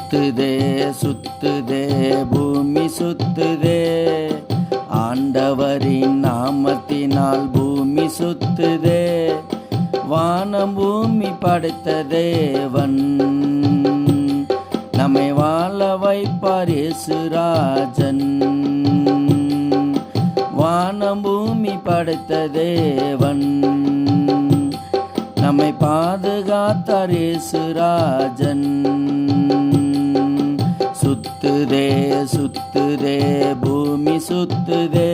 சுத்துதே சுத்துதே பூமி சுத்துதே, ஆண்டவரின் நாமத்தினால் பூமி சுத்துதே. வானம் பூமி படைத்த தேவன், நம்மை வாழ வைப்பார் இயேசுராஜன். வானம் பூமி படைத்த தேவன், நம்மை பாதுகாத்தார் இயேசுராஜன். சுத்துதே சுத்துதே பூமி சுத்துதே.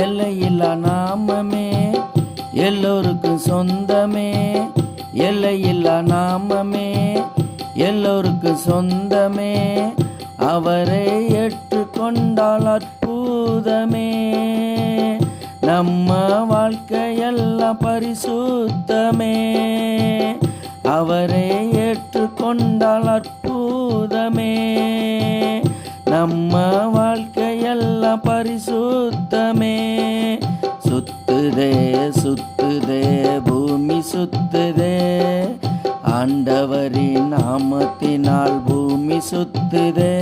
எல்லையில்லா நாமமே எல்லோருக்கும் சொந்தமே, எல்லையில்லா நாமமே எல்லோருக்கும் சொந்தமே. அவரை ஏற்றுக்கொண்டால் அற்புதமே, நம்ம வாழ்க்கையெல்லாம் பரிசுத்தமே. அவரை ஏற்றுக்கொண்டால் அற்புதமே, நம்ம வாழ்க்கையெல்லாம் பரிசுத்தமே. சுத்துதே சுத்துதே பூமி சுத்துதே, ஆண்டவரின் நாமத்தினால் பூமி சுத்துதே.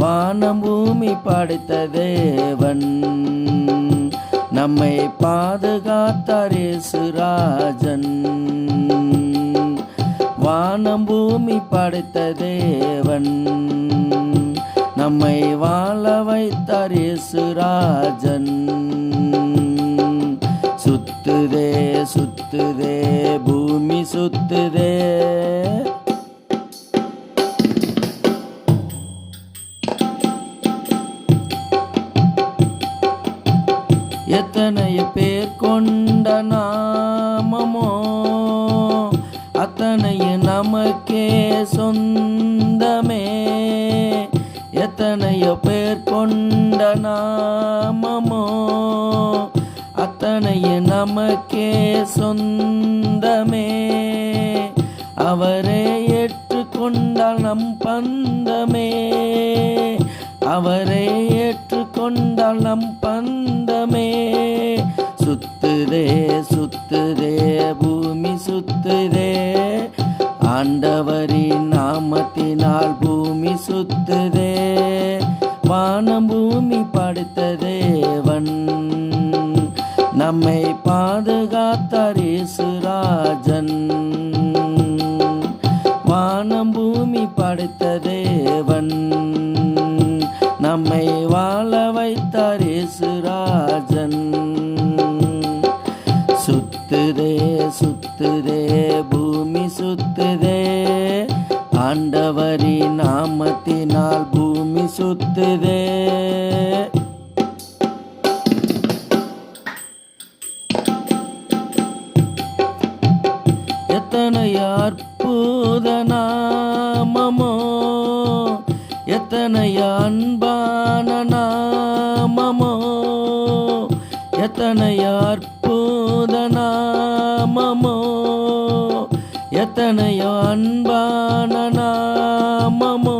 வானம் பூமி படைத்த தேவன், நம்மை பாதுகாத்தார் இயேசுராஜன். வானம் பூமி படைத்த தேவன், நம்மை வாழ வைத்தார் இயேசுராஜன். சுத்துதே சுத்துதே பூமி சுத்துதே. எத்தனைய பேர் கொண்ட நாமமோ அத்தனைய நமக்கே சொந்தமே. எத்தனைய பேர் கொண்ட நாமமோ அத்தனைய நமக்கே சொந்தமே. அவரை ஏற்றுக்கொண்டால் நம் பந்தமே, அவரை ஏற்றுக்கொண்டால் நம் பந்தமே. சுத்துதே சுத்துதே பூமி சுத்துதே, ஆண்டவரின் நாமத்தினால் பூமி சுத்துதே. வானம் பூமி படைத்த தேவன், நம்மை பாதுகாத்தார் இயேசுராஜன். வானம் பூமி படைத்த தேவன், நம்மை வாழ வைத்தார் இயேசுராஜன். சுத்துதே சுத்துதே பூமி சுத்துதே, ஆண்டவரின் நாமத்தினால் பூமி சுத்துதே. எத்தனைய அற்புத நாமமோ, எத்தனைய அன்பான நாமமோ, எத்தனைய அற்புத நாமமோ, எத்தனைய அன்பான நாமமோ.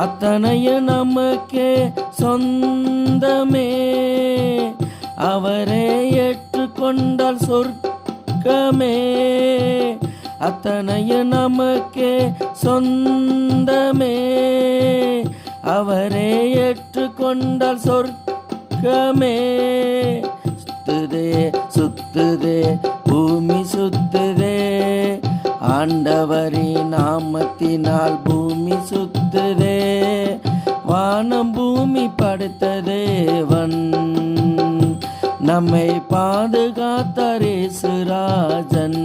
அத்தனைய நமக்கே சொந்தமே, அவரை ஏற்றுக்கொண்டால் சொர்க்கமே. அத்தனைய நமக்கே சொந்தமே, அவரை ஏற்றுக்கொண்டால் சொர்க்கமே. சுத்துதே சுத்துதே பூமி சுத்துதே, ஆண்டவரின் நாமத்தினால் பூமி சுத்துதே. வானம் பூமி படைத்த தேவன், நம்மை பாதுகாத்தார் இயேசுராஜன்.